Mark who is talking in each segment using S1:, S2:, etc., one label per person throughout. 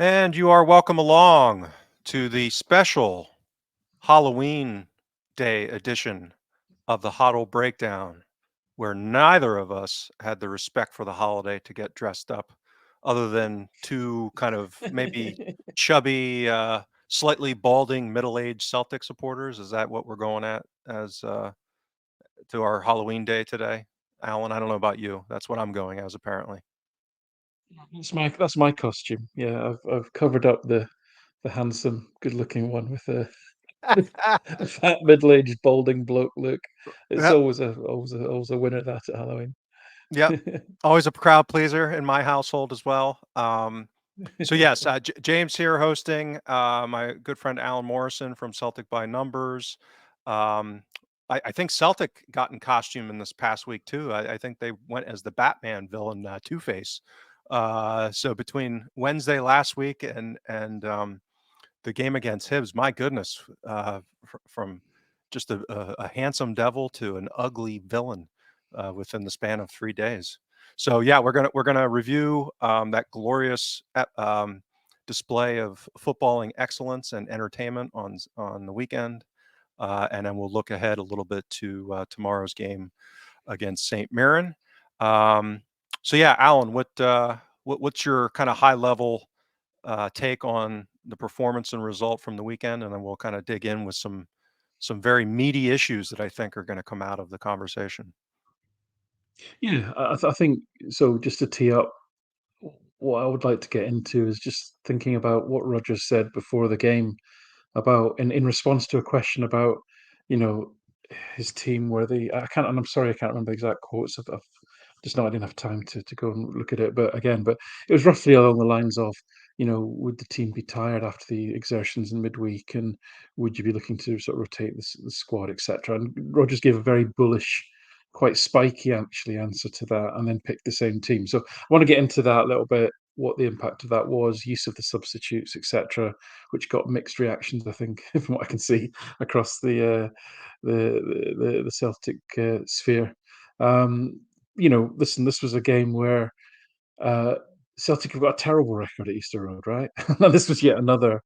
S1: And you are welcome along to the special Halloween Day edition of the Huddle Breakdown, where neither of us had the respect for the holiday to get dressed up, other than two kind of maybe chubby, slightly balding middle-aged Celtic supporters. Is that what we're going at as to our Halloween Day today? Alan, I don't know about you. That's what I'm going as apparently.
S2: That's my costume. Yeah, I've covered up the handsome, good-looking one with a fat middle-aged balding bloke look. It's
S1: Yep.
S2: always a winner that at Halloween.
S1: Yep. Always a crowd pleaser in my household as well. So yes, James here hosting. My good friend Alan Morrison from Celtic by Numbers. Um, I think Celtic got in costume in this past week too. I think they went as the Batman villain, Two Face. So between Wednesday last week and the game against Hibs, my goodness, from just a handsome devil to an ugly villain within the span of 3 days. So yeah, we're gonna review that glorious display of footballing excellence and entertainment on the weekend, and then we'll look ahead a little bit to tomorrow's game against St. Mirren. Um, so yeah, Alan, what's your kind of high level take on the performance and result from the weekend, and then we'll kind of dig in with some very meaty issues that I think are going to come out of the conversation.
S2: Yeah, I think so. Just to tee up, what I would like to get into is just thinking about what Rogers said before the game about in response to a question about, you know, his team where I can't, and I'm sorry, I can't remember the exact quotes. I've just not had enough time to go and look at it. But it was roughly along the lines of, would the team be tired after the exertions in midweek, and would you be looking to sort of rotate the squad, etc. And Rogers gave a very bullish, quite spiky actually answer to that, and then picked the same team. So I want to get into that a little bit. What the impact of that was, use of the substitutes, etc., which got mixed reactions, I think, from what I can see across the Celtic sphere. Um, Listen, this was a game where uh, Celtic have got a terrible record at Easter Road, right? And this was yet another.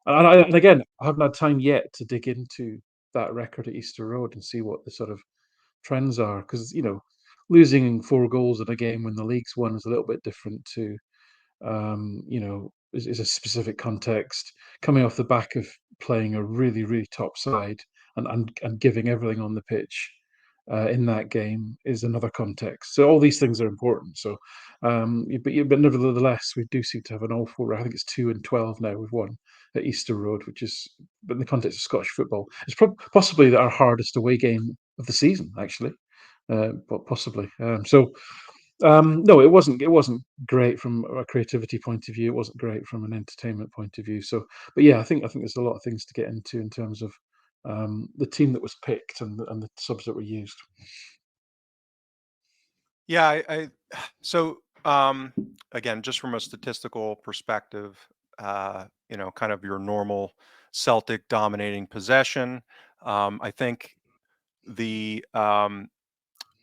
S2: And again, I haven't had time yet to dig into that record at Easter Road and see what the sort of trends are, because losing 4 goals in a game when the league's won is a little bit different to is a specific context, coming off the back of playing a really, really top side and giving everything on the pitch in that game is another context. So all these things are important. So, but nevertheless, we do seem to have an awful. I think it's 2-12 now. We've won at Easter Road, which is, but in the context of Scottish football, it's possibly our hardest away game of the season, actually. But possibly. No, it wasn't. It wasn't great from a creativity point of view. It wasn't great from an entertainment point of view. So, but yeah, I think there's a lot of things to get into in terms of the team that was picked and the subs that were used.
S1: Yeah, I so again, just from a statistical perspective, kind of your normal Celtic dominating possession. I think the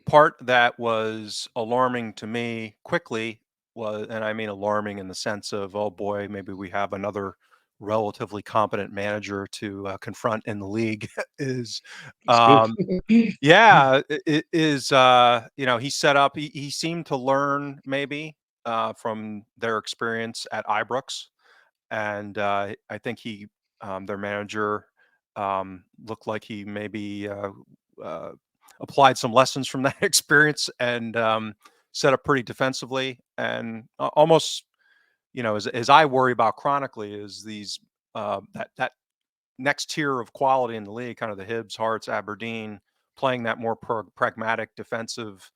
S1: part that was alarming to me quickly was, and I mean alarming in the sense of, oh boy, maybe we have another relatively competent manager to confront in the league, is
S2: It's good.
S1: um, yeah, it is, he set up, he seemed to learn maybe from their experience at Ibrox, and I think their manager, looked like he maybe uh, applied some lessons from that experience and set up pretty defensively and almost, as I worry about chronically is these that next tier of quality in the league, kind of the Hibs, Hearts, Aberdeen, playing that more pragmatic defensive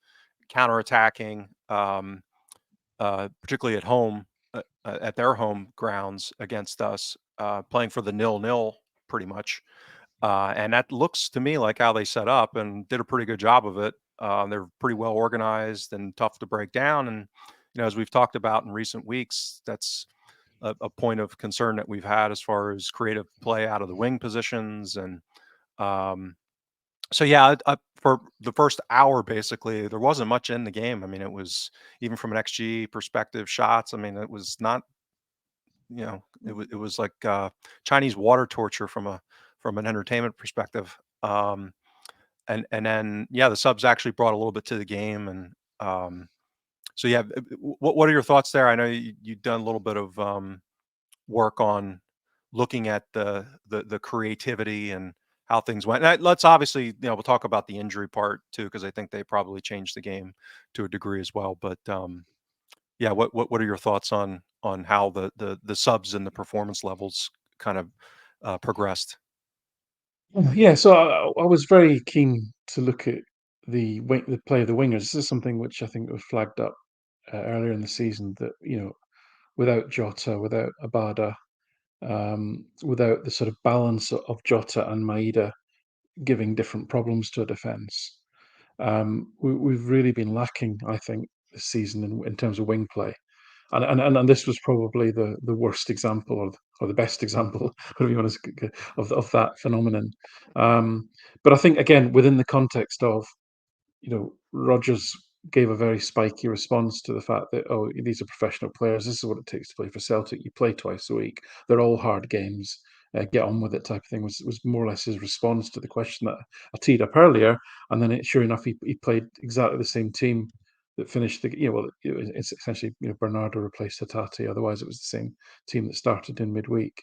S1: counterattacking, particularly at home, at their home grounds against us, playing for the nil-nil pretty much. And that looks to me like how they set up and did a pretty good job of it. They're pretty well organized and tough to break down. And, as we've talked about in recent weeks, that's a point of concern that we've had as far as creative play out of the wing positions. And um, so, yeah, for the first hour, basically, there wasn't much in the game. I mean, it was even from an XG perspective, shots. I mean, it was not it was like Chinese water torture from an entertainment perspective. And then yeah, the subs actually brought a little bit to the game, and so yeah, what are your thoughts there? I know you've done a little bit of work on looking at the creativity and how things went. And let's obviously, we'll talk about the injury part too, because I think they probably changed the game to a degree as well. But yeah, what are your thoughts on how the subs and the performance levels kind of progressed?
S2: Yeah, so I was very keen to look at the play of the wingers. This is something which I think was flagged up earlier in the season that without Jota, without Abada, without the sort of balance of Jota and Maeda giving different problems to a defence, we've really been lacking, I think, this season in terms of wing play. And this was probably the worst example or the best example, whatever you want to of that phenomenon. But I think again within the context of Rodgers gave a very spiky response to the fact that, oh, these are professional players. This is what it takes to play for Celtic. You play twice a week. They're all hard games. Get on with it, type of thing. Was more or less his response to the question that I teed up earlier. And then, sure enough, he played exactly the same team that finished the. Well, it's essentially Bernardo replaced Hatate. Otherwise, it was the same team that started in midweek.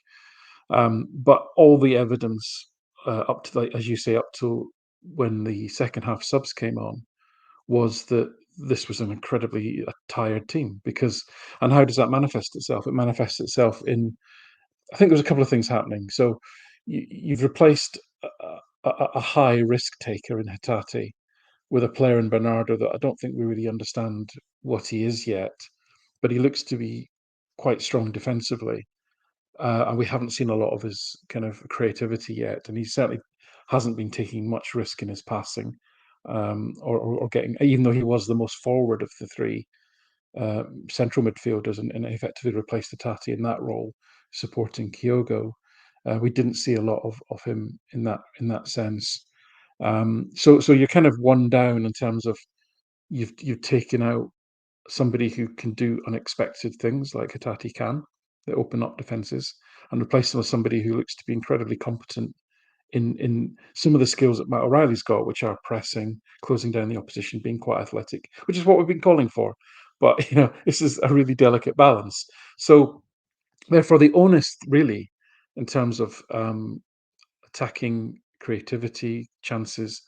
S2: But all the evidence up to, like as you say, up to when the second half subs came on was that this was an incredibly tired team because and how does that manifest itself? It manifests itself in I think there's a couple of things happening. So you've replaced a high risk taker in Hatate with a player in Bernardo that I don't think we really understand what he is yet, but he looks to be quite strong defensively. And we haven't seen a lot of his kind of creativity yet, and he certainly hasn't been taking much risk in his passing, or getting. Even though he was the most forward of the three central midfielders, and effectively replaced Tati in that role, supporting Kyogo, we didn't see a lot of him in that sense. So you're kind of one down in terms of you've taken out somebody who can do unexpected things like Hatate can, that open up defences, and replace them with somebody who looks to be incredibly competent in some of the skills that Matt O'Reilly's got, which are pressing, closing down the opposition, being quite athletic, which is what we've been calling for. But this is a really delicate balance. So therefore, the onus really, in terms of attacking creativity, chances,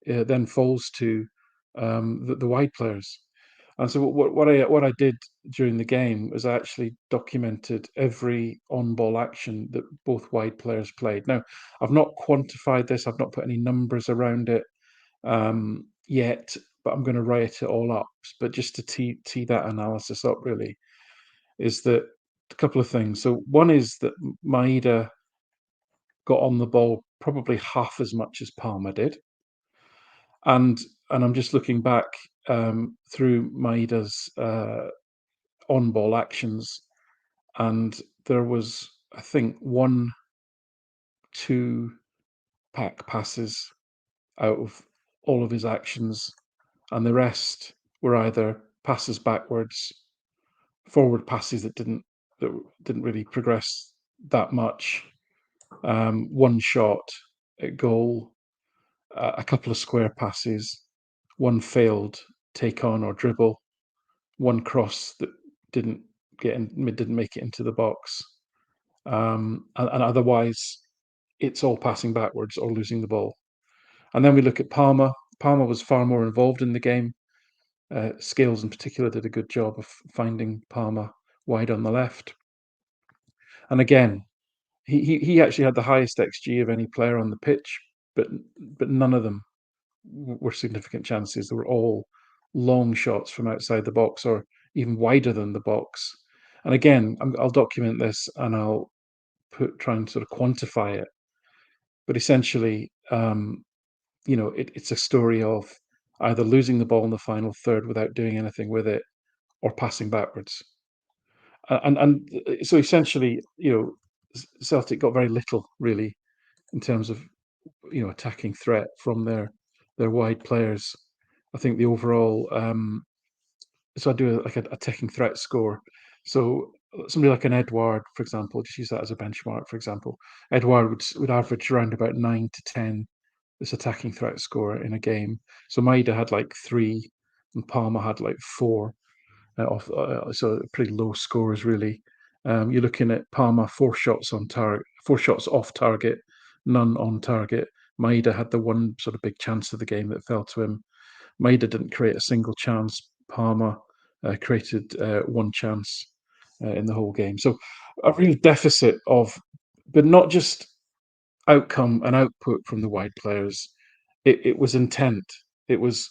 S2: then falls to the wide players. And so what I did during the game was I actually documented every on-ball action that both wide players played. Now, I've not quantified this. I've not put any numbers around it yet, but I'm going to write it all up. But just to tee that analysis up, really, is that a couple of things. So one is that Maeda got on the ball probably half as much as Palmer did, and I'm just looking back through Maeda's on-ball actions, and there was, I think, one, two pack passes out of all of his actions, and the rest were either passes backwards, forward passes that didn't really progress that much, one shot at goal, a couple of square passes, one failed take on or dribble, one cross that didn't didn't make it into the box. And otherwise, it's all passing backwards or losing the ball. And then we look at Palmer. Palmer was far more involved in the game. Scales, in particular, did a good job of finding Palmer wide on the left. And again, he actually had the highest XG of any player on the pitch, but none of them were significant chances. They were all long shots from outside the box or even wider than the box. And again, I'll document this and I'll try and sort of quantify it. But essentially, it's a story of either losing the ball in the final third without doing anything with it, or passing backwards. And so essentially, Celtic got very little really in terms of attacking threat from their wide players. I think the overall so I do like a attacking threat score. So somebody like an Edouard, for example, just use that as a benchmark, for example. Edouard would average around about 9 to 10 this attacking threat score in a game. So Maeda had like 3, and Palmer had like 4. So pretty low scores really. You're looking at Palmer 4 shots on target, 4 shots off target, none on target. Maeda had the one sort of big chance of the game that fell to him. Maeda didn't create a single chance. Palmer created one chance in the whole game. So a real deficit of, but not just outcome and output from the wide players. It was intent. It was,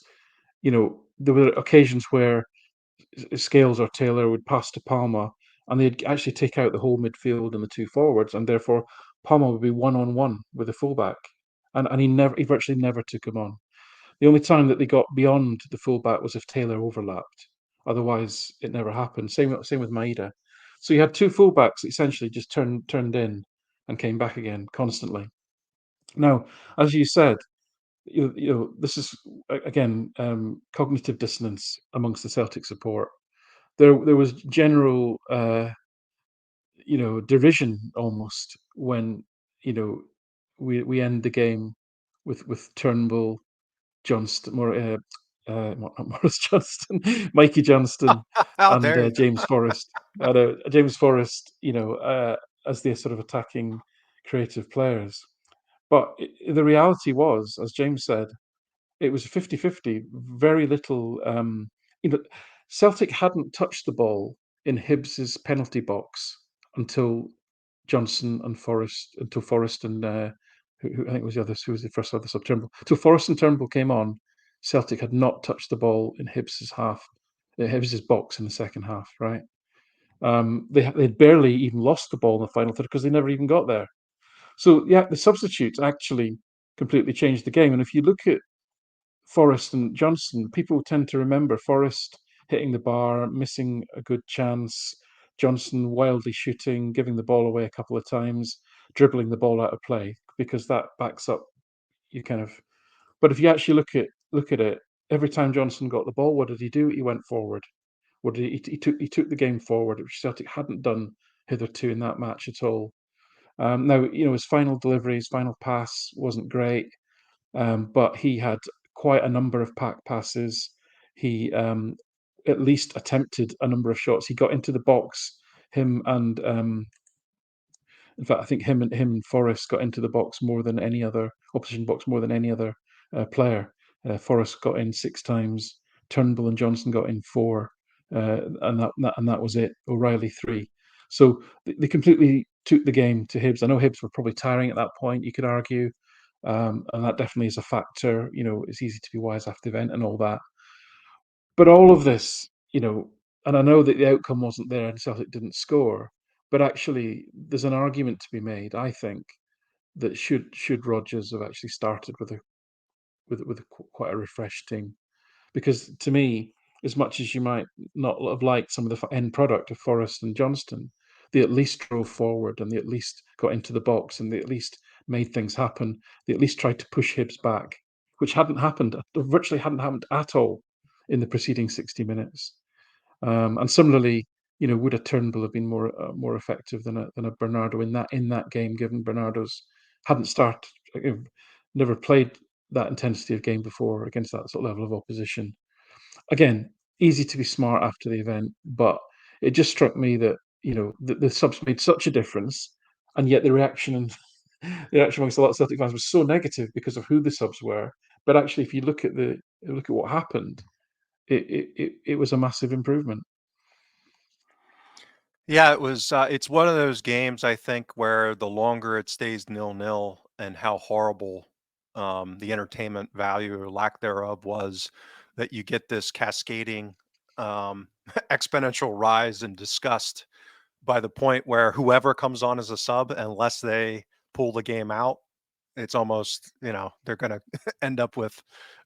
S2: there were occasions where Scales or Taylor would pass to Palmer, and they'd actually take out the whole midfield and the two forwards, and therefore Palmer would be one on one with the fullback, and he virtually never took him on. The only time that they got beyond the fullback was if Taylor overlapped. Otherwise, it never happened. Same with Maeda. So you had two fullbacks that essentially just turned in and came back again constantly. Now, as you said, this is again cognitive dissonance amongst the Celtic support. There was general derision almost when you know we end the game with Turnbull, Johnston, not Morris Johnston, Mikey Johnston,
S1: Oh,
S2: and
S1: there you go.
S2: James Forrest. James Forrest, as the sort of attacking creative players. But the reality was, as James said, it was 50-50. Very little. You know, Celtic hadn't touched the ball in Hibbs's penalty box until Johnson and Forrest, until Forrest and who I think was the other, who was the first other sub Turnbull. Until Forrest and Turnbull came on, Celtic had not touched the ball in Hibbs's Hibbs's box in the second half. Right. They'd barely even lost the ball in the final third because they never even got there. So yeah, the substitutes actually completely changed the game. And if you look at Forrest and Johnson, people tend to remember Forrest hitting the bar, missing a good chance, Johnson wildly shooting, giving the ball away a couple of times, dribbling the ball out of play, because that backs up you kind of. But if you actually look at it, every time Johnson got the ball, what did he do? He went forward. What did he took the game forward, which Celtic hadn't done hitherto in that match at all. Now, his final delivery, his final pass wasn't great. But he had quite a number of pack passes. He at least attempted a number of shots. He got into the box. Him and in fact, I think him and Forrest got into the box more than any other opposition box more than any other player. Forrest got in 6 times. Turnbull and Johnson got in 4, and that was it. O'Reilly 3. So they completely took the game to Hibs. I know Hibs were probably tiring at that point. You could argue, and that definitely is a factor. It's easy to be wise after the event and all that. But all of this, and I know that the outcome wasn't there and Celtic didn't score, but actually, there's an argument to be made, I think, that should Rodgers have actually started with quite a refreshed team, because to me, as much as you might not have liked some of the end product of Forrest and Johnston, they at least drove forward and they at least got into the box and they at least made things happen. They at least tried to push Hibs back, which hadn't happened, virtually hadn't happened at all in the preceding 60 minutes. And similarly, would a Turnbull have been more effective than a Bernardo in that game, given Bernardo's hadn't started, never played that intensity of game before against that sort of level of opposition. Again, easy to be smart after the event, but it just struck me that the subs made such a difference, and yet the reaction amongst a lot of Celtic fans was so negative because of who the subs were. But actually, if you look at what happened, it was a massive improvement.
S1: Yeah, it was. It's one of those games I think where the longer it stays 0-0 and how horrible the entertainment value or lack thereof was, that you get this cascading exponential rise in disgust by the point where whoever comes on as a sub, unless they pull the game out, it's almost, they're going to end up with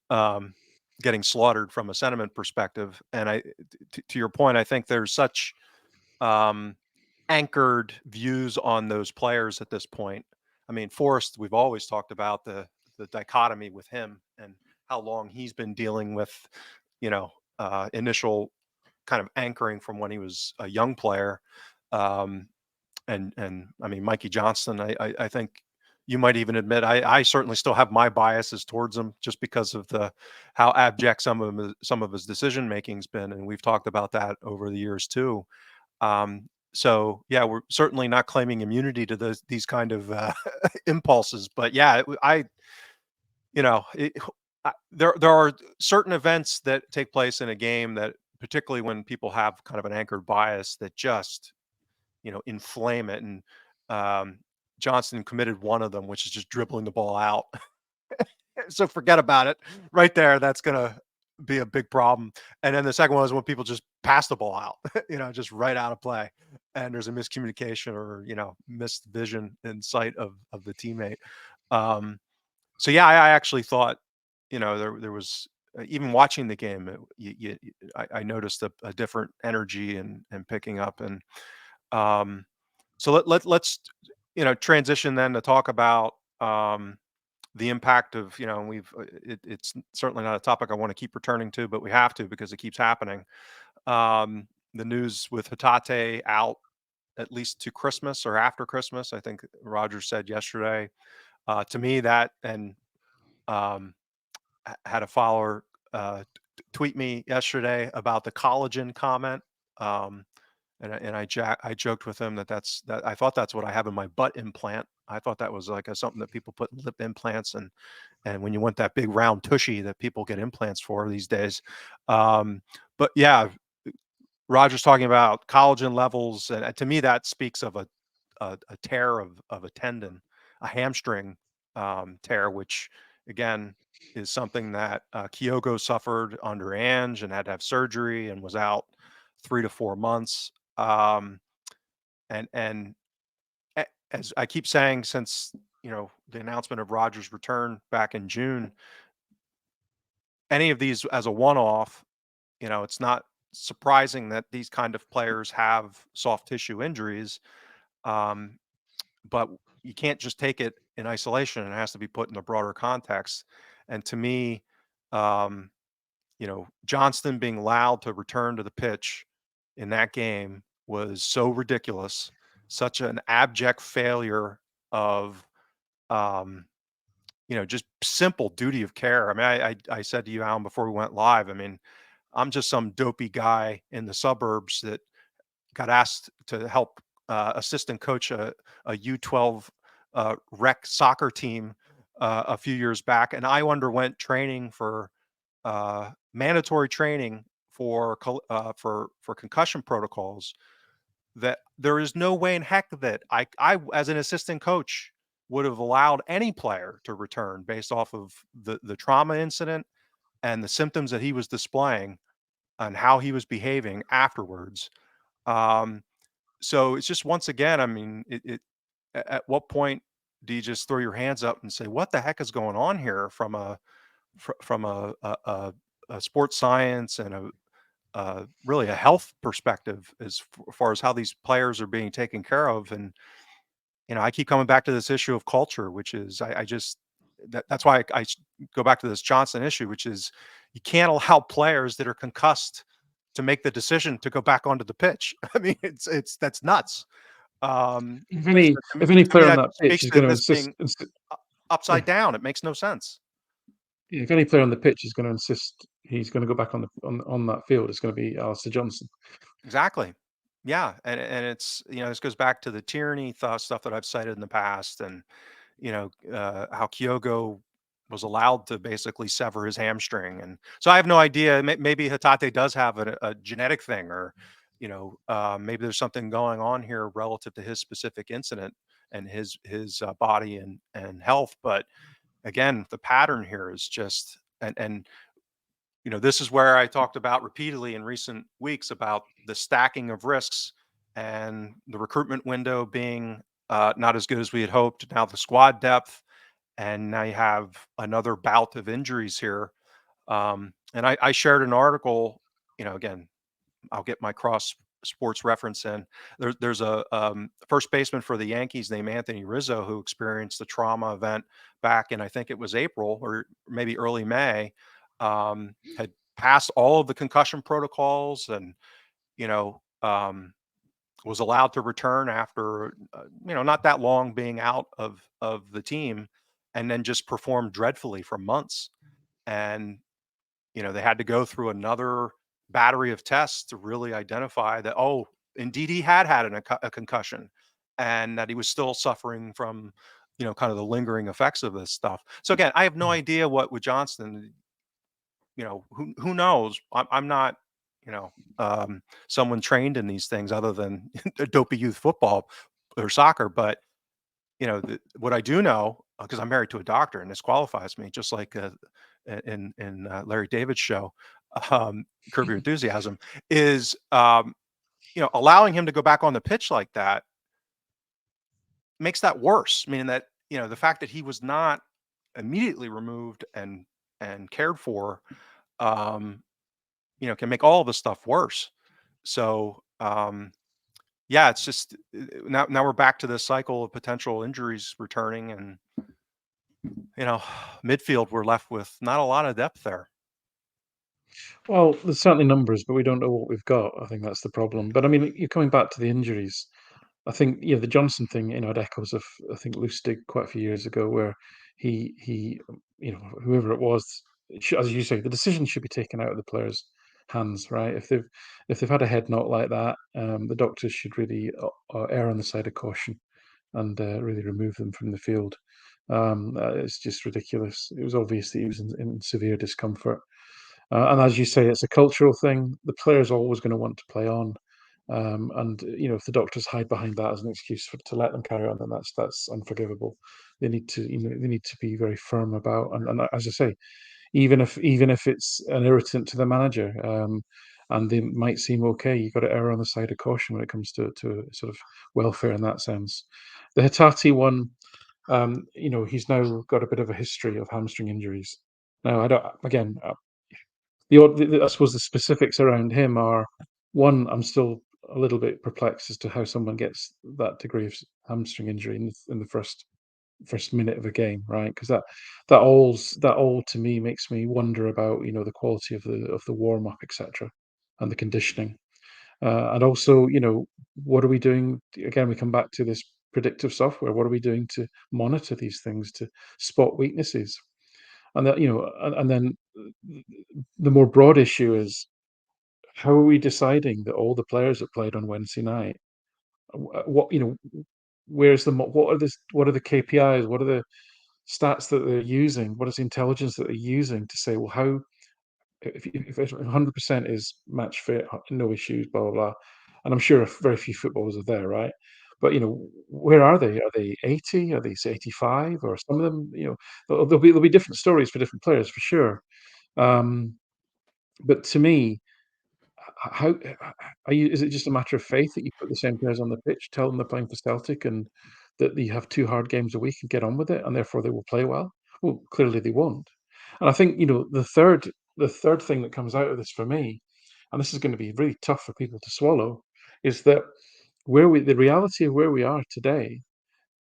S1: um, getting slaughtered from a sentiment perspective. And to your point, I think there's such um, anchored views on those players at this point. I mean, Forrest, we've always talked about the dichotomy with him and how long he's been dealing with, initial kind of anchoring from when he was a young player. Um, and I mean, Mikey Johnston, I think you might even admit I certainly still have my biases towards him just because of the how abject some of his decision making's been, and we've talked about that over the years too. So yeah, we're certainly not claiming immunity to these kind of impulses, but yeah, you know, there are certain events that take place in a game that, particularly when people have kind of an anchored bias, that just inflame it. And um, Johnston committed one of them, which is just dribbling the ball out. So forget about it. Right there, that's gonna be a big problem. And then the second one is when people just pass the ball out, just right out of play, and there's a miscommunication or missed vision in sight of the teammate. Um, so yeah, I actually thought, there was even watching the game, I noticed a different energy and picking up. And um, so let's transition then to talk about the impact of it's certainly not a topic I want to keep returning to, but we have to because it keeps happening. The news with Hatate out at least to Christmas or after Christmas, I think Roger said yesterday. To me, that and um, had a follower tweet me yesterday about the collagen comment. Um, and I joked with him that I thought that's what I have in my butt implant. I thought that was like something that people put in lip implants, and when you want that big round tushy that people get implants for these days. But yeah, Roger's talking about collagen levels, and to me that speaks of a tear of a tendon, a hamstring tear, which again is something that Kyogo suffered under Ange and had to have surgery and was out 3 to 4 months. And as I keep saying since the announcement of Rogers' return back in June, any of these as a one-off, it's not surprising that these kind of players have soft tissue injuries. Um, but you can't just take it in isolation. It has to be put in a broader context. And to me, um, Johnston being allowed to return to the pitch in that game was so ridiculous, such an abject failure of, um, just simple duty of care. I mean, I said to you, Alan, before we went live, I mean, I'm just some dopey guy in the suburbs that got asked to help assistant coach a U12 rec soccer team a few years back, and I underwent training for mandatory training for concussion protocols. That there is no way in heck that I as an assistant coach would have allowed any player to return based off of the trauma incident and the symptoms that he was displaying and how he was behaving afterwards. Um, so it's just once again, I mean, at what point do you just throw your hands up and say, "What the heck is going on here?" From from a sports science and really a health perspective, far as how these players are being taken care of. And I keep coming back to this issue of culture, which is I just that's why go back to this Johnson issue, which is you can't allow players that are concussed to make the decision to go back onto the pitch. I mean, it's that's nuts.
S2: If
S1: So
S2: any
S1: to me,
S2: if any player on
S1: that
S2: that
S1: just
S2: pitch
S1: speaks
S2: is
S1: to
S2: going to
S1: this being
S2: yeah,
S1: upside down. It makes no sense.
S2: if any player on the pitch is going to insist he's going to go back on the on that field, it's going to be Alistair Johnson.
S1: Exactly. Yeah, and it's this goes back to the tyranny stuff that I've cited in the past, and how Kyogo was allowed to basically sever his hamstring, and so I have no idea. Maybe Hatate does have a genetic thing, or maybe there's something going on here relative to his specific incident and his body and health. But again, the pattern here is just and this is where I talked about repeatedly in recent weeks about the stacking of risks and the recruitment window being not as good as we had hoped. Now the squad depth, and now you have another bout of injuries here. And I shared an article. Again, I'll get my cross sports reference in. There's a first baseman for the Yankees named Anthony Rizzo who experienced the trauma event back in, I think it was April or maybe early May. Had passed all of the concussion protocols and you know um, was allowed to return after not that long being out of the team, and then just performed dreadfully for months. And they had to go through another battery of tests to really identify that, oh, indeed he had a concussion, and that he was still suffering from kind of the lingering effects of this stuff. So again, I have no
S2: Mm.
S1: idea what with Johnston. Who knows? I'm not, you know, someone trained in these things other than dopey youth football or soccer. But what I do know, because I'm married to a doctor, and this qualifies me, just like in Larry David's show, Curb Your Enthusiasm, is allowing him to go back on the pitch like that makes that worse. Meaning that the fact that he was not immediately removed and cared for, um, can make all of this stuff worse. So, yeah, it's just now we're back to this cycle of potential injuries returning, and midfield we're left with not a lot of depth there.
S2: Well, there's certainly numbers, but we don't know what we've got. I think that's the problem. But I mean, you're coming back to the injuries. I think the Johnson thing, had echoes of I think Lustig quite a few years ago, where he whoever it was, as you say, the decision should be taken out of the players' hands, right? If they've had a head knock like that, the doctors should really err on the side of caution and really remove them from the field. It's just ridiculous. It was obvious that he was in severe discomfort. And as you say, it's a cultural thing. The player's always going to want to play on, and if the doctors hide behind that as an excuse to let them carry on, then that's unforgivable. They need to, they need to be very firm about, and as I say, even if it's an irritant to the manager, and they might seem okay, you've got to err on the side of caution when it comes to sort of welfare in that sense. The Hitati one, he's now got a bit of a history of hamstring injuries. Now, I don't. Again, I suppose the specifics around him are, one, I'm still a little bit perplexed as to how someone gets that degree of hamstring injury in the first minute of a game, right? Because that all to me makes me wonder about the quality of the warm up, etc., and the conditioning, and also what are we doing? Again, we come back to this predictive software. What are we doing to monitor these things to spot weaknesses? And that and then the more broad issue is, how are we deciding that all the players that played on Wednesday night, what where's the what are the KPIs? What are the stats that they're using? What is the intelligence that they're using to say, well, how if 100% is match fit, no issues, blah blah blah, and I'm sure very few footballers are there, right? But where are they? Are they 80? Are they 85? Or some of them, there'll be different stories for different players for sure. Um, but to me, how are you? Is it just a matter of faith that you put the same players on the pitch, tell them they're playing for Celtic, and that you have 2 hard games a week and get on with it, and therefore they will play well? Well, clearly they won't. And I think, the third thing that comes out of this for me, and this is gonna be really tough for people to swallow, is that the reality of where we are today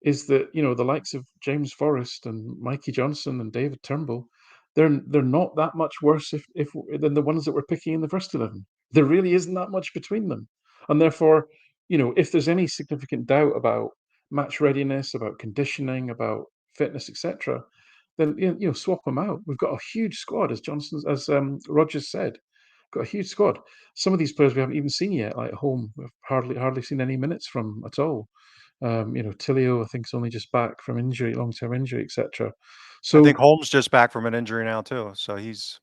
S2: is that the likes of James Forrest and Mikey Johnson and David Turnbull, they're not that much worse if than the ones that we're picking in the first 11. There really isn't that much between them, and therefore, if there's any significant doubt about match readiness, about conditioning, about fitness, etc., then swap them out. We've got a huge squad, as Rogers said, got a huge squad. Some of these players we haven't even seen yet, like at home, we've hardly seen any minutes from at all. Tilio, I think, is only just back from injury, long-term injury, etc.
S1: I think
S2: So
S1: Holmes just back from an injury now too, so he's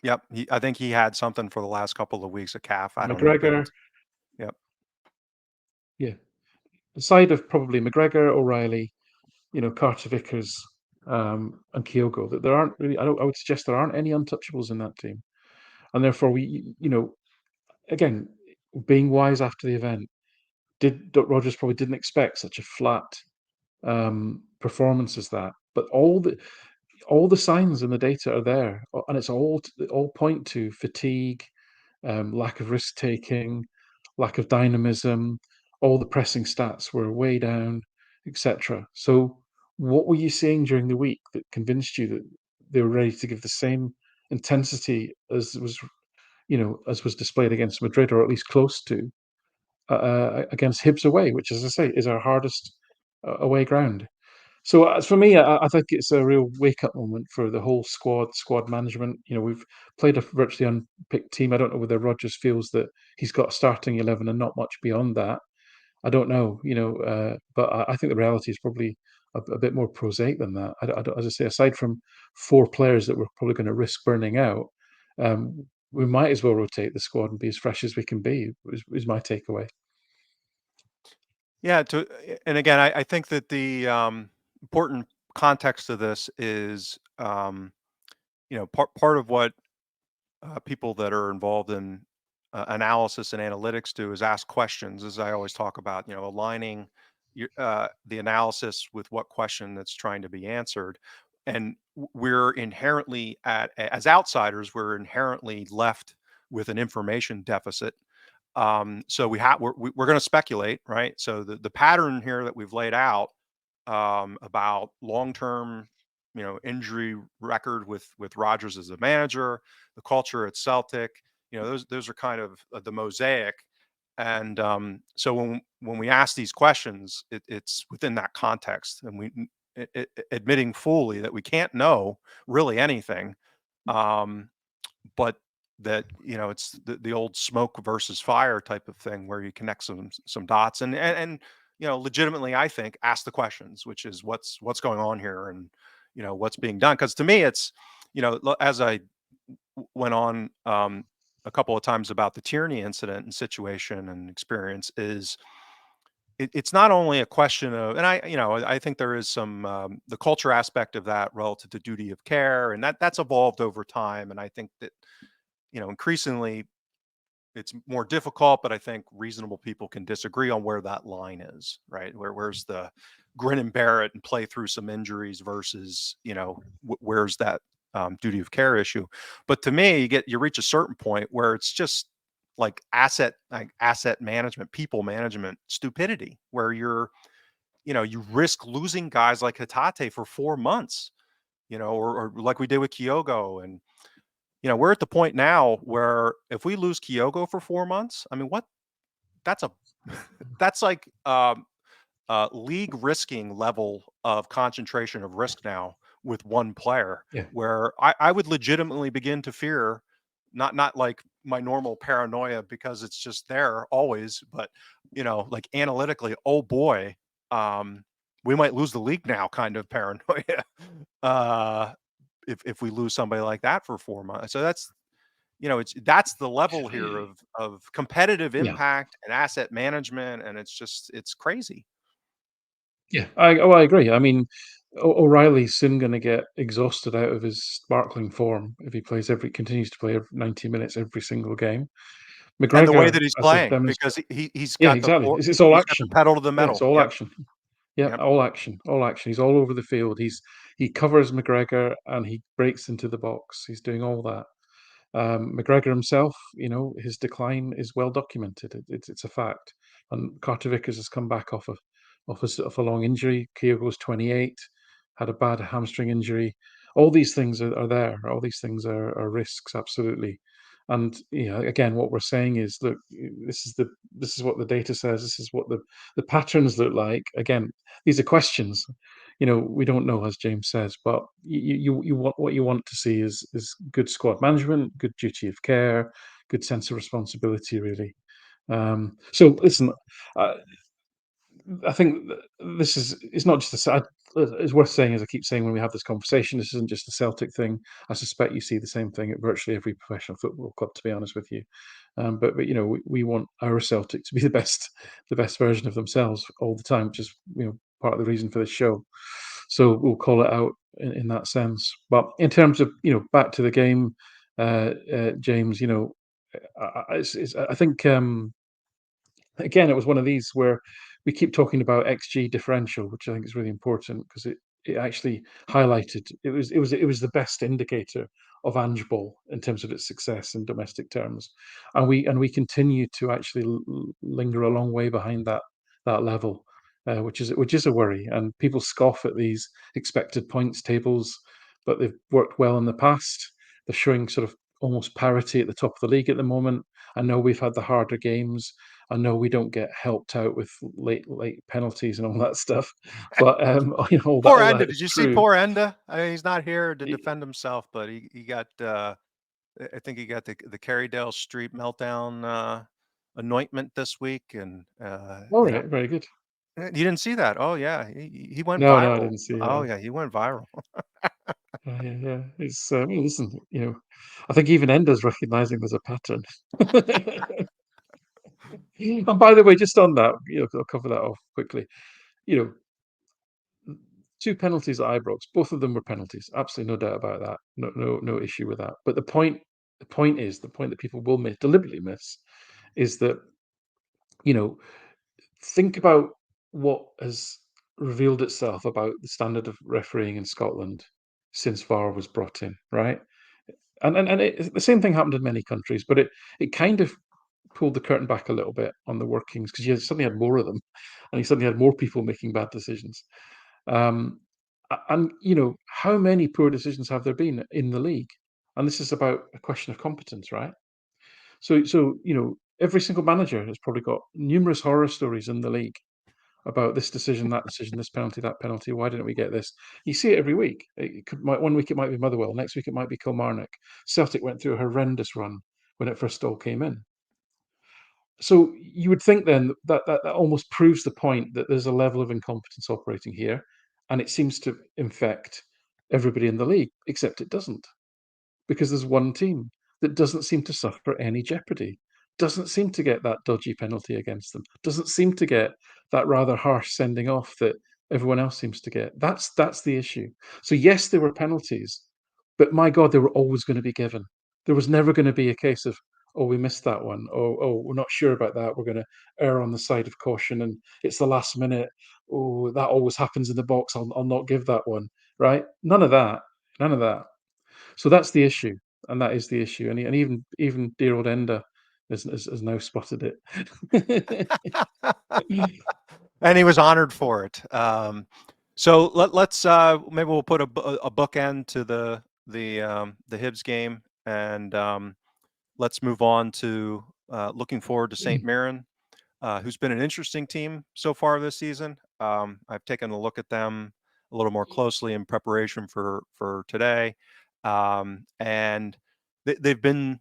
S1: yep. I think he had something for the last couple of weeks, a calf. I don't know, but
S2: McGregor,
S1: yep.
S2: yeah, aside of probably McGregor, O'Reilly, Carter Vickers, and Kyogo, that there aren't really. I would suggest there aren't any untouchables in that team, and therefore again, being wise after the event, Rogers probably didn't expect such a flat performance as that, but all the signs and the data are there, and it's all point to fatigue, lack of risk taking, lack of dynamism. All the pressing stats were way down, etc. So, what were you seeing during the week that convinced you that they were ready to give the same intensity as was displayed against Madrid, or at least close to, against Hibs away, which, as I say, is our hardest away ground. So for me, I think it's a real wake-up moment for the whole squad management. We've played a virtually unpicked team. I don't know whether Rodgers feels that he's got a starting 11 and not much beyond that. I don't know, but I think the reality is probably a bit more prosaic than that. As I say, aside from four players that we're probably going to risk burning out, we might as well rotate the squad and be as fresh as we can be. Is my takeaway.
S1: Yeah, and again, I think that the important context of this is, part of what people that are involved in analysis and analytics do is ask questions, as I always talk about, aligning the analysis with what question that's trying to be answered. And we're inherently, as outsiders, we're inherently left with an information deficit. So we're going to speculate, right? So the pattern here that we've laid out, about long-term, injury record with Rodgers as a manager, the culture at Celtic, those are kind of the mosaic. And so when we ask these questions, it's within that context, and admitting fully that we can't know really anything. Um, but that, it's the old smoke versus fire type of thing, where you connect some dots, and legitimately, I think, ask the questions, which is what's going on here, and what's being done. Because to me, it's, as I went on, a couple of times about the Tierney incident and situation and experience, is it's not only a question of, and I think there is some, the culture aspect of that relative to duty of care, and that's evolved over time, and I think that, increasingly it's more difficult, but I think reasonable people can disagree on where that line is, right? Where's the grin and bear it and play through some injuries versus, where's that duty of care issue? But to me, you reach a certain point where it's just like asset management, people management stupidity, where you risk losing guys like Hatate for 4 months, or like we did with Kyogo. And we're at the point now where if we lose Kyogo for 4 months, I mean, that's a that's like, league risking level of concentration of risk now with one player,
S2: Yeah,
S1: where I would legitimately begin to fear, not like my normal paranoia because it's just there always, but like analytically, oh boy, um, we might lose the league now kind of paranoia. uh, if we lose somebody like that for 4 months. So that's the level here of competitive
S2: yeah.
S1: impact and asset management, and it's crazy.
S2: Yeah, I agree. I mean, O'Reilly's soon going to get exhausted out of his sparkling form if he continues to play 90 minutes every single game.
S1: And the way
S2: McGregor,
S1: that he's
S2: as they've
S1: playing,
S2: demonstrated,
S1: because he's
S2: yeah,
S1: got
S2: exactly. It's all
S1: he's got the
S2: action.
S1: pedal to the
S2: Yeah, it's
S1: metal.
S2: all
S1: Yep,
S2: action. Yeah,
S1: yep.
S2: all action, all action. He's all over the field. He covers McGregor and he breaks into the box. He's doing all that. McGregor himself, his decline is well documented. It's a fact. And Carter Vickers has come back off a long injury. Kyogo's 28, had a bad hamstring injury. All these things are there. All these things are risks, absolutely. And again, what we're saying is, look, this is what the data says. This is what the patterns look like. Again, these are questions. We don't know, as James says, but you want what you want to see is good squad management, good duty of care, good sense of responsibility, really. So listen, uh, I think this is it's not just a sad. It's worth saying, as I keep saying when we have this conversation, this isn't just a Celtic thing. I suspect you see the same thing at virtually every professional football club, to be honest with you. But we want our Celtic to be the best version of themselves all the time, which is part of the reason for this show. So we'll call it out in that sense. But in terms of back to the game, James, I think. Again, it was one of these where we keep talking about XG differential, which I think is really important because it actually highlighted it was the best indicator of Ange Ball in terms of its success in domestic terms, and we continue to actually linger a long way behind that level, which is a worry. And people scoff at these expected points tables, but they've worked well in the past. They're showing sort of almost parity at the top of the league at the moment. I know we've had the harder games. I know we don't get helped out with late penalties and all that stuff, but
S1: Poor
S2: all
S1: Enda.
S2: that
S1: Did
S2: is
S1: you see
S2: true.
S1: poor Enda? I mean, he's not here to
S2: Y-
S1: defend himself, but he got I think he got the Carrydale Street meltdown anointment this week, and
S2: All right, very good.
S1: you didn't see that? Oh yeah, he went
S2: No, no, I
S1: viral.
S2: didn't see.
S1: Oh yeah, he went viral.
S2: Yeah, yeah. It's well, listen, I think even Ender's recognizing there's a pattern. And by the way, just on that, I'll cover that off quickly. You know, two penalties at Ibrox, both of them were penalties. Absolutely no doubt about that. No, no, no issue with that. But the point that people will deliberately miss, is that you know, think about what has revealed itself about the standard of refereeing in Scotland since VAR was brought in, right? And the same thing happened in many countries, but it kind of pulled the curtain back a little bit on the workings because you suddenly had more of them, and you suddenly had more people making bad decisions. Um, and how many poor decisions have there been in the league? And this is about a question of competence, right? So every single manager has probably got numerous horror stories in the league about this decision, this penalty, that penalty. Why didn't we get this? You see it every week. One week it might be Motherwell, next week it might be Kilmarnock. Celtic went through a horrendous run when it first all came in. So you would think then that almost proves the point that there's a level of incompetence operating here, and it seems to infect everybody in the league, except it doesn't, because there's one team that doesn't seem to suffer any jeopardy, doesn't seem to get that dodgy penalty against them, doesn't seem to get that rather harsh sending off that everyone else seems to get. That's the issue. So yes, there were penalties, but my God, they were always going to be given. There was never going to be a case of, oh, we missed that one. Oh, we're not sure about that. We're going to err on the side of caution, and it's the last minute. Oh, that always happens in the box. I'll not give that one. Right? None of that. None of that. So that's the issue, and that is the issue. And even dear old Ender has now spotted it.
S1: And he was honored for it. So let's maybe we'll put a bookend to the Hibs game, and let's move on to looking forward to St. Mirren, who's been an interesting team so far this season. I've taken a look at them a little more closely in preparation for today, and they've been,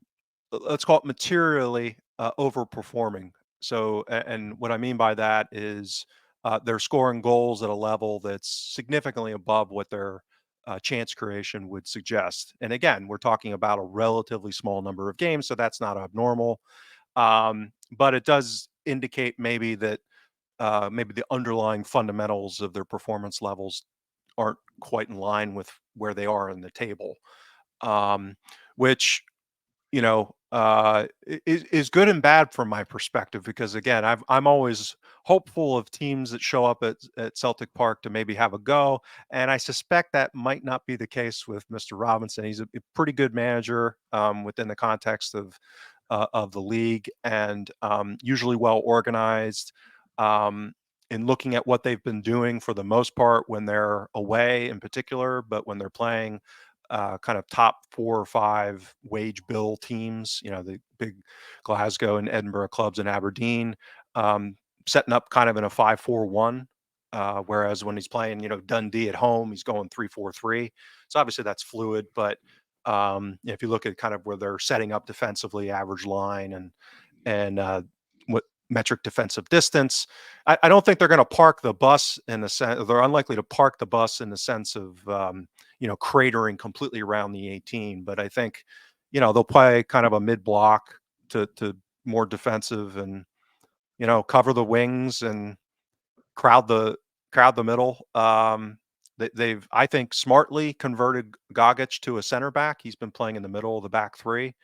S1: let's call it, materially overperforming. So, and what I mean by that is they're scoring goals at a level that's significantly above what their chance creation would suggest. And again, we're talking about a relatively small number of games, so that's not abnormal. But it does indicate maybe that maybe the underlying fundamentals of their performance levels aren't quite in line with where they are in the table, um, which is good and bad from my perspective because again, I'm always hopeful of teams that show up at Celtic Park to maybe have a go, and I suspect that might not be the case with Mr. Robinson. He's a pretty good manager within the context of the league, and usually well organized. Um, in looking at what they've been doing for the most part when they're away, in particular, but when they're playing kind of top 4 or 5 wage bill teams, the big Glasgow and Edinburgh clubs and Aberdeen, um, setting up kind of in a 5-4-1. Whereas when he's playing, Dundee at home, he's going 3-4-3. So obviously that's fluid, but if you look at kind of where they're setting up defensively, average line and what metric defensive distance, I don't think they're going to park the bus in the sense. They're unlikely to park the bus in the sense of cratering completely around the 18. But I think they'll play kind of a mid block to more defensive, and cover the wings and crowd the crowd the middle. They've, I think, smartly converted Gogic to a center back. He's been playing in the middle of the back three,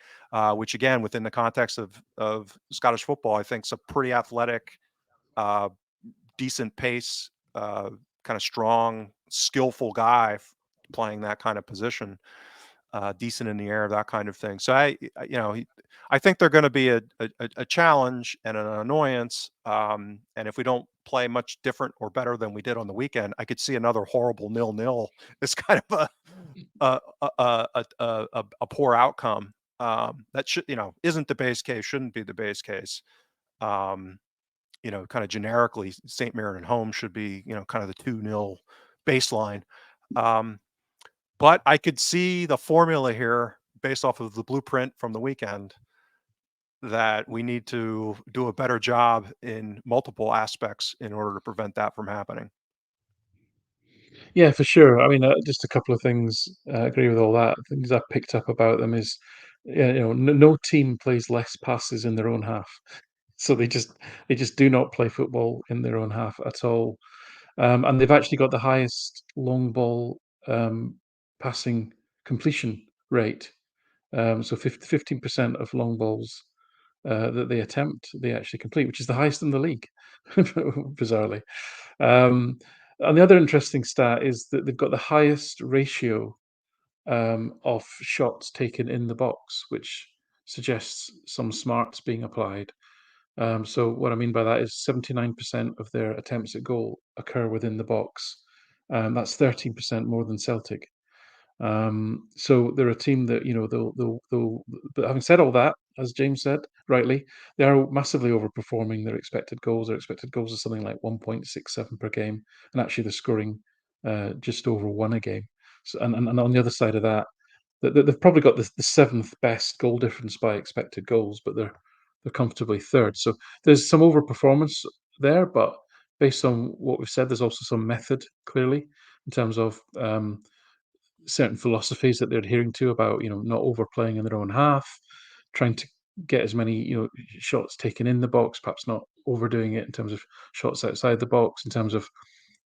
S1: which again, within the context of Scottish football, I think is a pretty athletic, uh, decent pace, kind of strong, skillful guy playing that kind of position, decent in the air, that kind of thing. So I think they're going to be a challenge and an annoyance. And if we don't play much different or better than we did on the weekend, I could see another horrible 0-0. It's kind of a poor outcome. That should, isn't the base case, shouldn't be the base case. Um, kind of generically, St. Mirren at home should be, kind of the 2-0 baseline. Um, but I could see the formula here based off of the blueprint from the weekend that we need to do a better job in multiple aspects in order to prevent that from happening.
S2: Yeah, for sure. I mean, just a couple of things. I agree with all that. Things I've picked up about them is, yeah, no team plays less passes in their own half. So they just do not play football in their own half at all. And they've actually got the highest long ball passing completion rate. So 15% of long balls that they attempt, they actually complete, which is the highest in the league, bizarrely. Um, and the other interesting stat is that they've got the highest ratio of shots taken in the box, which suggests some smarts being applied. So what I mean by that is 79% of their attempts at goal occur within the box. That's 13% more than Celtic. So they're a team that they'll. But having said all that, as James said rightly, they are massively overperforming their expected goals. Their expected goals are something like 1.67 per game, and actually they're scoring just over one a game. So, and on the other side of that, they've probably got the seventh best goal difference by expected goals, but they're comfortably third. So there's some overperformance there, but based on what we've said, there's also some method clearly in terms of certain philosophies that they're adhering to about not overplaying in their own half, trying to get as many shots taken in the box, perhaps not overdoing it in terms of shots outside the box, in terms of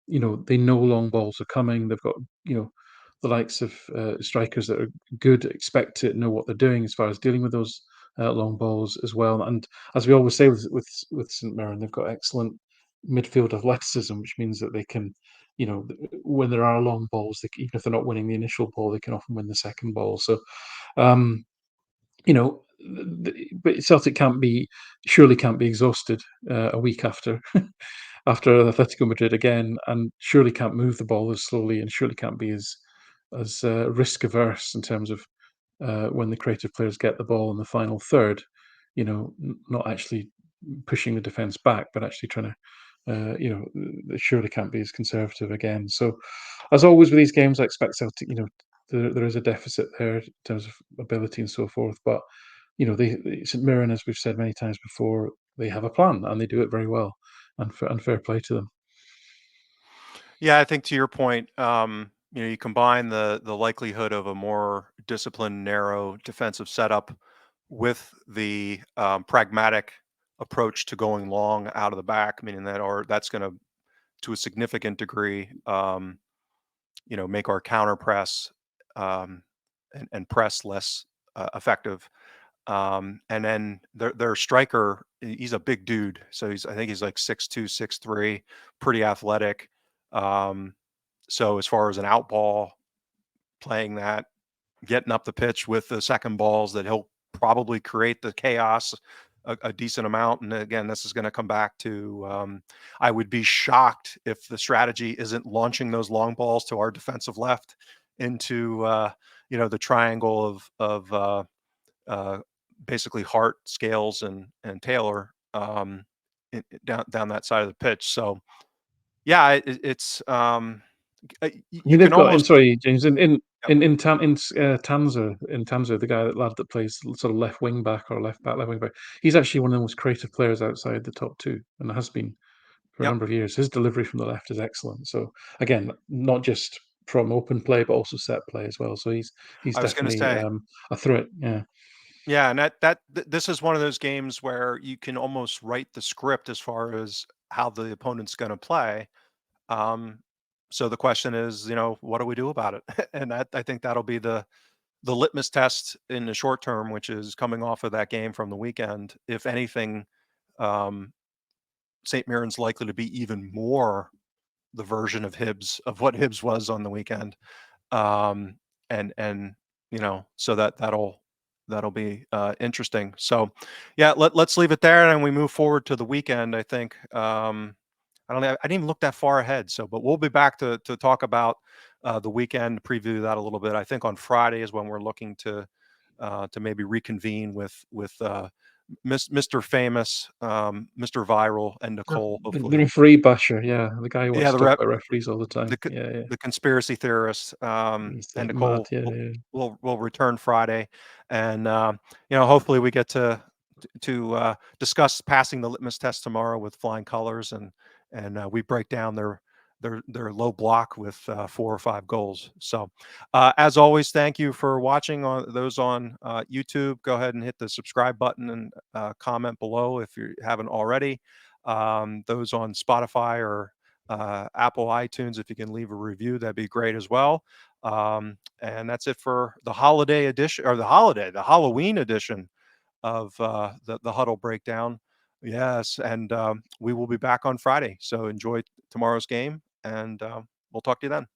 S2: they know long balls are coming. They've got the likes of strikers that are good, expect to know what they're doing as far as dealing with those long balls as well. And as we always say with St Mirren, they've got excellent midfield athleticism, which means that they can, when there are long balls, even if they're not winning the initial ball, they can often win the second ball. So, um, but Celtic surely can't be exhausted a week after Atletico Madrid again, and surely can't move the ball as slowly, and surely can't be as risk averse in terms of when the creative players get the ball in the final third. Not actually pushing the defense back, but actually trying to. They surely can't be as conservative again. So, as always with these games, I expect Celtic. There is a deficit there in terms of ability and so forth. But St Mirren, as we've said many times before, they have a plan and they do it very well, and fair play to them.
S1: Yeah, I think to your point, you combine the likelihood of a more disciplined, narrow defensive setup with the pragmatic approach to going long out of the back, meaning that's going to a significant degree, make our counter press um, and press less effective. And then their striker, he's a big dude, so I think he's like 6'2", 6'3", pretty athletic. Um, so as far as an out ball, playing that, getting up the pitch with the second balls, that he'll probably create the chaos a decent amount. And again, this is going to come back to I would be shocked if the strategy isn't launching those long balls to our defensive left into the triangle of uh, basically Hart, Scales, and Taylor down that side of the pitch. So yeah, it's
S2: I
S1: you
S2: mean,
S1: can
S2: they've got. I'm
S1: almost.
S2: sorry, James.
S1: Yep.
S2: Tanzer, the guy that that plays sort of left wing back or left back, left wing back. He's actually one of the most creative players outside the top two, and has been for a
S1: Yep.
S2: number of years. His delivery from the left is excellent. So again, not just from open play, but also set play as well. So he's
S1: I was going to
S2: definitely
S1: say.
S2: a threat. Yeah.
S1: Yeah, and this is one of those games where you can almost write the script as far as how the opponent's going to play. Um, so the question is, what do we do about it? And I think that'll be the litmus test in the short term, which is coming off of that game from the weekend. If anything, um, St. Mirren's likely to be even more the version of what Hibs was on the weekend. Um, and so that'll be interesting. So yeah, let's leave it there and we move forward to the weekend. I think I don't know, I didn't even look that far ahead. So, but we'll be back to talk about the weekend, preview that a little bit. I think on Friday is when we're looking to to maybe reconvene with Mr. Famous, Mr. Viral, and Nicole.
S2: The
S1: Hopefully,
S2: referee basher, yeah, the guy who wants
S1: yeah,
S2: to talk about referees all the time.
S1: the c
S2: Yeah, yeah.
S1: the conspiracy theorists,
S2: He's
S1: and
S2: like mad.
S1: Nicole
S2: Yeah,
S1: will
S2: yeah.
S1: will return Friday, and, hopefully we get to discuss passing the litmus test tomorrow with flying colors, and we break down their low block with, 4 or 5 goals. So, as always, thank you for watching on those on, YouTube. Go ahead and hit the subscribe button and, comment below if you haven't already. Those on Spotify or Apple iTunes, if you can leave a review, that'd be great as well. And that's it for the holiday edition, or the Halloween edition of the Huddle Breakdown. Yes, and we will be back on Friday. So enjoy tomorrow's game, and we'll talk to you then.